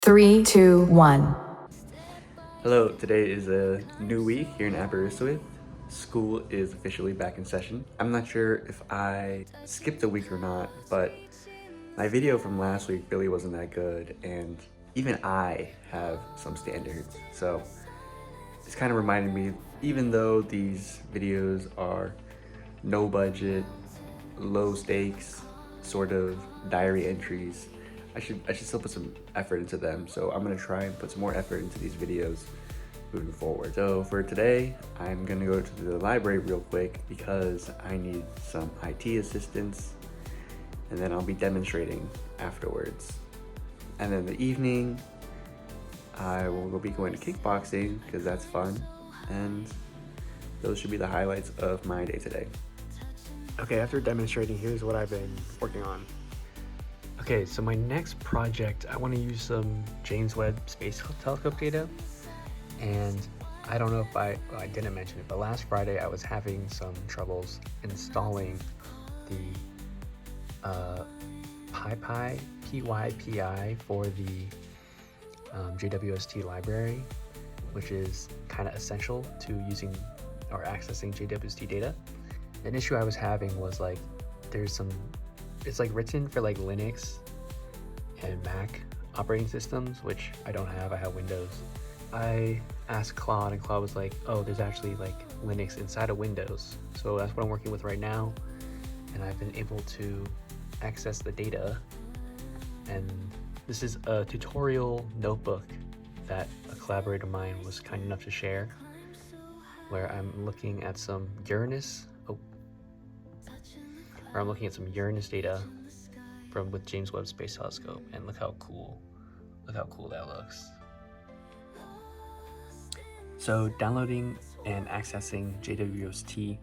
3, 2, 1. Hello, today is a new week here in Aberystwyth. School is officially back in session. I'm not sure if I skipped a week or not, but my video from last week really wasn't that good, and even I have some standards. So it's kind of reminded me, even though these videos are no budget, low stakes, sort of diary entries, I should still put some effort into them. So I'm gonna try and put some more effort into these videos moving forward. So for today, I'm gonna go to the library real quick because I need some IT assistance, and then I'll be demonstrating afterwards. And then the evening, I will be going to kickboxing because that's fun, and those should be the highlights of my day today. Okay, after demonstrating, here's what I've been working on. Okay, so my next project, I want to use some James Webb Space Telescope data. And I don't know if I didn't mention it, but last Friday I was having some troubles installing the PyPI for the JWST library, which is kind of essential to using or accessing JWST data. An issue I was having was like, it's like written for like Linux and Mac operating systems, which I don't have, I have Windows. I asked Claude and Claude was like, oh, there's actually like Linux inside of Windows. So that's what I'm working with right now. And I've been able to access the data. And this is a tutorial notebook that a collaborator of mine was kind enough to share, where I'm looking at some Uranus data with James Webb Space Telescope, and look how cool that looks. So downloading and accessing JWST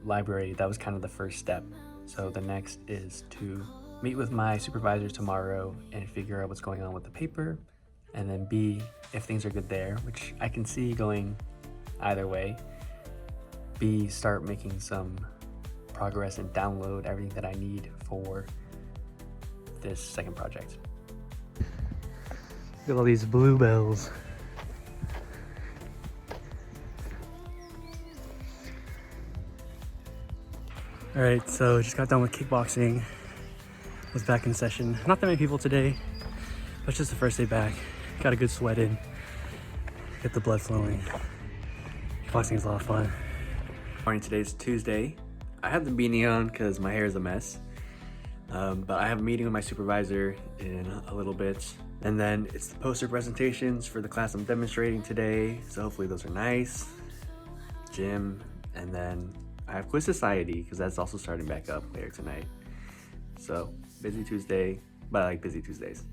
library, that was kind of the first step. So the next is to meet with my supervisor tomorrow and figure out what's going on with the paper, and then B, if things are good there, which I can see going either way, B, start making some progress and download everything that I need for this second project. Look at all these bluebells. All right, so just got done with kickboxing. Was back in session. Not that many people today, but it's just the first day back. Got a good sweat in, get the blood flowing. Kickboxing is a lot of fun. Morning, today's Tuesday. I have the beanie on because my hair is a mess, but I have a meeting with my supervisor in a little bit, and then it's the poster presentations for the class I'm demonstrating today, so hopefully those are nice. Gym, and then I have Quiz Society because that's also starting back up later tonight. So busy Tuesday, but I like busy Tuesdays.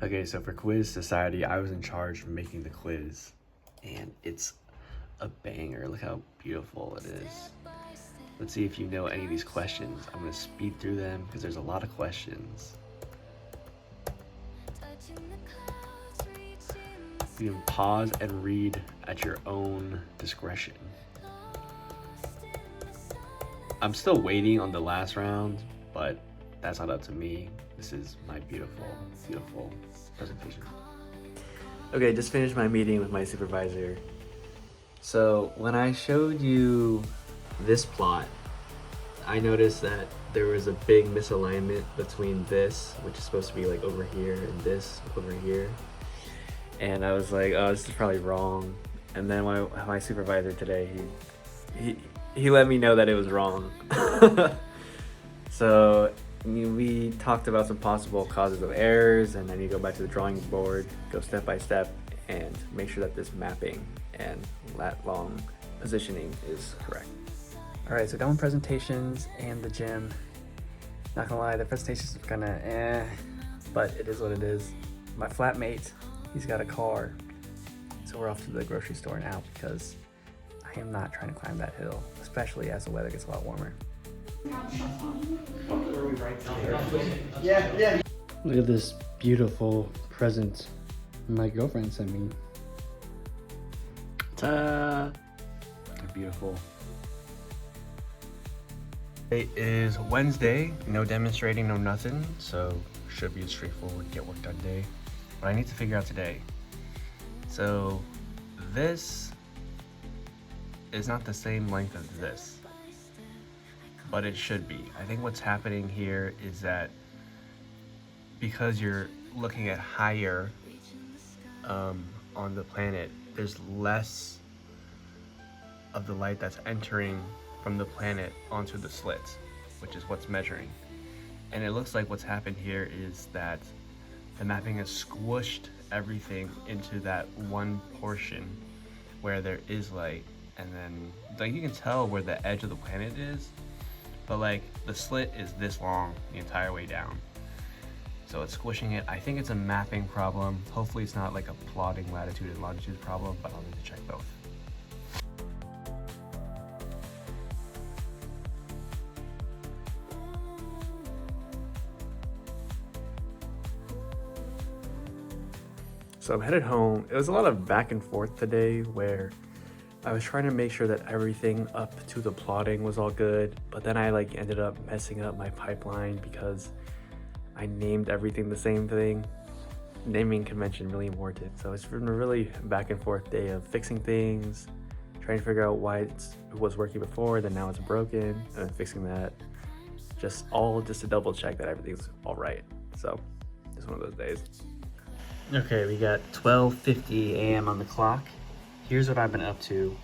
Okay, so for Quiz Society, I was in charge of making the quiz, and it's a banger. Look how beautiful it is. Let's see if you know any of these questions. I'm gonna speed through them because there's a lot of questions. You can pause and read at your own discretion. I'm still waiting on the last round, but that's not up to me. This is my beautiful, beautiful presentation. Okay, just finished my meeting with my supervisor. So when I showed you this plot, I noticed that there was a big misalignment between this, which is supposed to be like over here, and this over here. And I was like, oh, this is probably wrong. And then my supervisor today, he let me know that it was wrong. So we talked about some possible causes of errors, and then you go back to the drawing board, go step by step, and make sure that this mapping and lat long positioning is correct. All right, so done with presentations and the gym. Not gonna lie, the presentations are kinda but it is what it is. My flatmate, he's got a car, so we're off to the grocery store now because I am not trying to climb that hill, especially as the weather gets a lot warmer. Yeah. Look at this beautiful present my girlfriend sent me. Ta-da! They're beautiful. It is Wednesday, no demonstrating, no nothing, so should be a straightforward get work done day. what I need to figure out today. So this is not the same length as this, but it should be. I think what's happening here is that because you're looking at higher on the planet, there's less of the light that's entering from the planet onto the slits, which is what's measuring. And it looks like what's happened here is that the mapping has squished everything into that one portion where there is light, and then like you can tell where the edge of the planet is, but like the slit is this long the entire way down. So it's squishing it. I think it's a mapping problem. Hopefully it's not like a plotting latitude and longitude problem, but I'll need to check both. So I'm headed home. It was a lot of back and forth today where I was trying to make sure that everything up to the plotting was all good, but then I like ended up messing up my pipeline because I named everything the same thing. Naming convention really important. So it's been a really back and forth day of fixing things, trying to figure out why it was working before, then now it's broken, and then fixing that. Just to double check that everything's all right. So it's one of those days. Okay, we got 12:50 a.m. on the clock. Here's what I've been up to.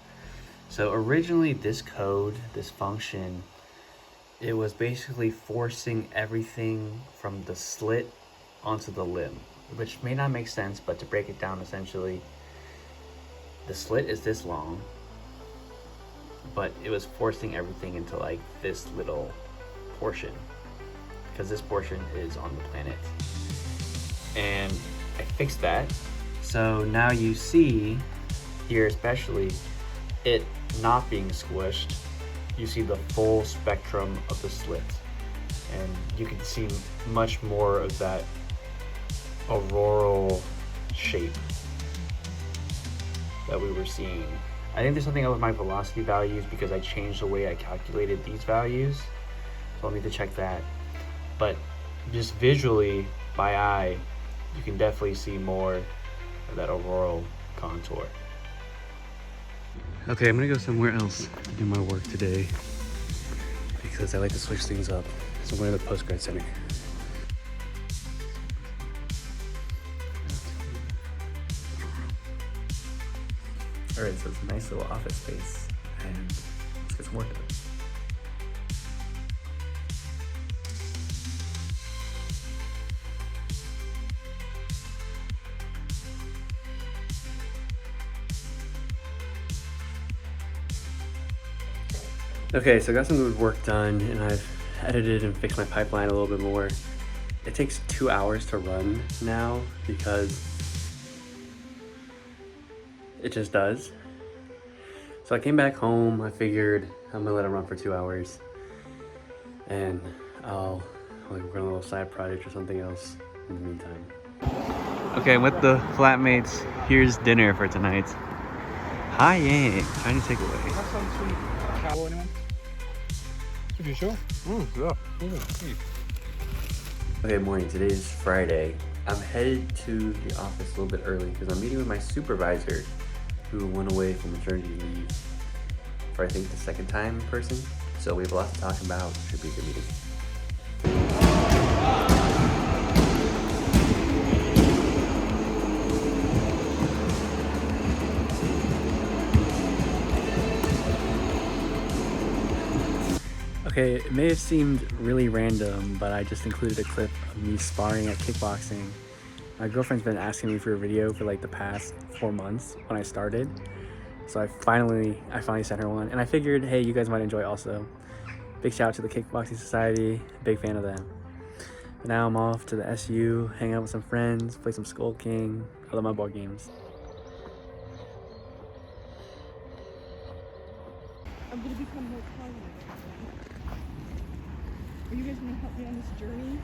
So originally this code, this function, it was basically forcing everything from the slit onto the limb, which may not make sense, but to break it down, essentially, the slit is this long, but it was forcing everything into like this little portion, because this portion is on the planet. And I fixed that. So now you see here, especially, it not being squished. You see the full spectrum of the slit, and you can see much more of that auroral shape that we were seeing. I think there's something up with my velocity values because I changed the way I calculated these values, so I'll need to check that. But just visually, by eye, you can definitely see more of that auroral contour. Okay, I'm gonna go somewhere else to do my work today because I like to switch things up. So I'm going to the post-grad center. All right, so it's a nice little office space, and let's get some work done. Okay, so I got some good work done, and I've edited and fixed my pipeline a little bit more. It takes 2 hours to run now because it just does. So I came back home, I figured I'm gonna let it run for 2 hours, and I'll like work on a little side project or something else in the meantime. Okay, I'm with the flatmates. Here's dinner for tonight. Hi, Yang. Tiny takeaway. Okay, morning. Today is Friday. I'm headed to the office a little bit early because I'm meeting with my supervisor who went away from maternity leave for I think the second time in person. So we have a lot to talk about. Should be a good meeting. Okay, it may have seemed really random, but I just included a clip of me sparring at kickboxing. My girlfriend's been asking me for a video for like the past 4 months when I started. So I finally sent her one, and I figured, hey, you guys might enjoy also. Big shout out to the Kickboxing Society, big fan of them. But now I'm off to the SU, hang out with some friends, play some Skull King. I love my board games. I'm gonna become more confident. Are you guys gonna help me on this journey?